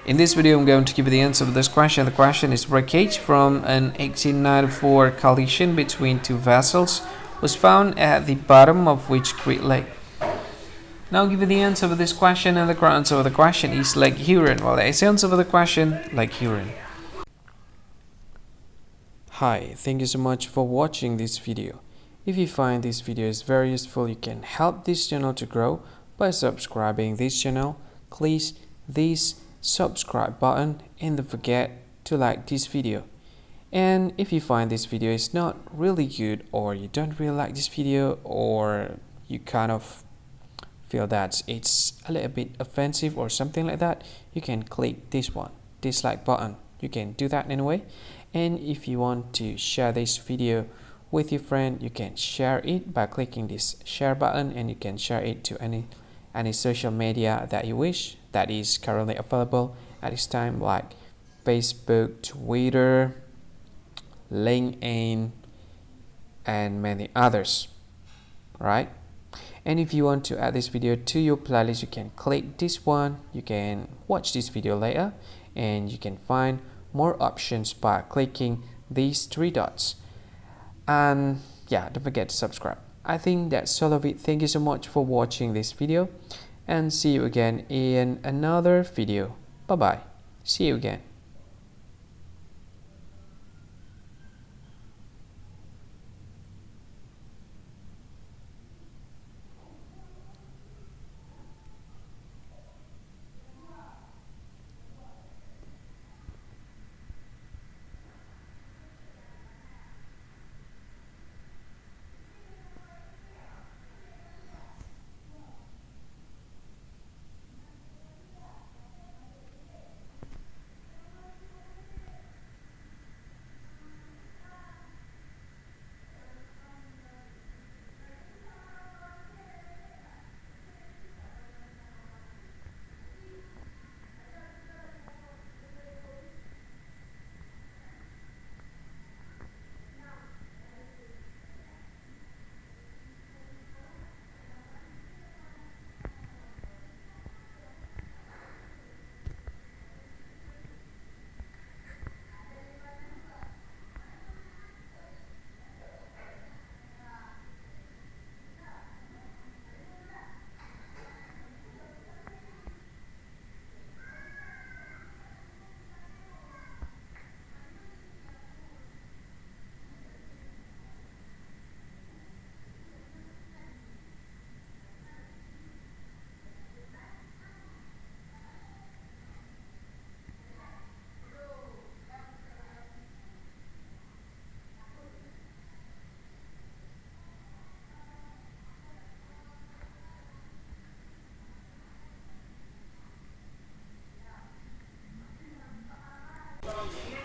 In this video, I'm going to give you the answer to this question. The question is: wreckage from an 1894 collision between two vessels was found at the bottom of which Great Lake? Now I'll give you the answer to this question, and the correct answer of the question is Lake Huron. Well, the answer of the question, Lake Huron. Hi, thank you so much for watching this video. If you find this video is very useful, you can help this channel to grow by subscribing this channel. Please this subscribe button and don't forget to like this video. And if you find this video is not really good, or you don't really like this video, or you kind of feel that it's a little bit offensive or something like that, you can click this one, dislike button. You can do that anyway. And if you want to share this video with your friend, you can share it by clicking this share button, and you can share it to any social media that you wish that is currently available at this time, like Facebook, Twitter, LinkedIn, and many others, right? And if you want to add this video to your playlist, you can click this one. You can watch this video later, and you can find more options by clicking these three dots. And yeah, don't forget to subscribe. I think that's all of it. Thank you so much for watching this video, and see you again in another video. Bye bye. See you again.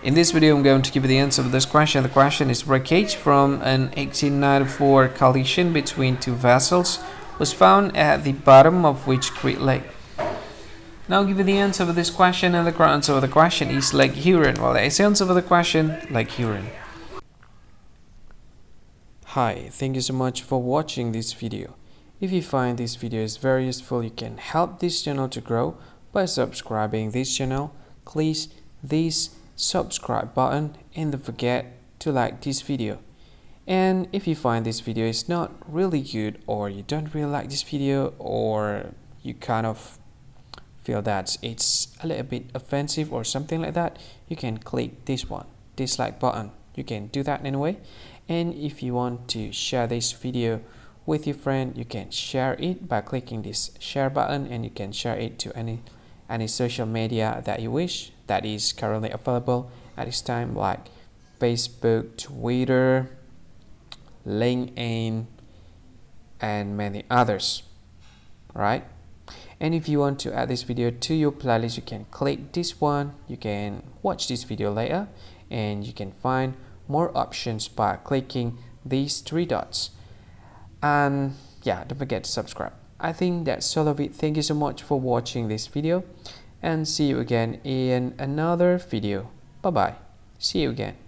In this video, I'm going to give you the answer to this question. The question is: wreckage from an 1894 collision between two vessels was found at the bottom of which Great Lake? Now I'll give you the answer to this question, and the correct answer of the question is Lake Huron. Well, the answer of the question, Lake Huron. Hi, thank you so much for watching this video. If you find this video is very useful, you can help this channel to grow by subscribing this channel. Please this subscribe button and don't forget to like this video. And if you find this video is not really good, or you don't really like this video, or you kind of feel that it's a little bit offensive or something like that, you can click this one, dislike button. You can do that anyway. And if you want to share this video with your friend, you can share it by clicking this share button, and you can share it to any social media that you wish that is currently available at this time, like Facebook, Twitter, LinkedIn, and many others, right? And if you want to add this video to your playlist, you can click this one. You can watch this video later, and you can find more options by clicking these three dots. And yeah, don't forget to subscribe. I think that's all of it. Thank you so much for watching this video, and see you again in another video. Bye bye. See you again.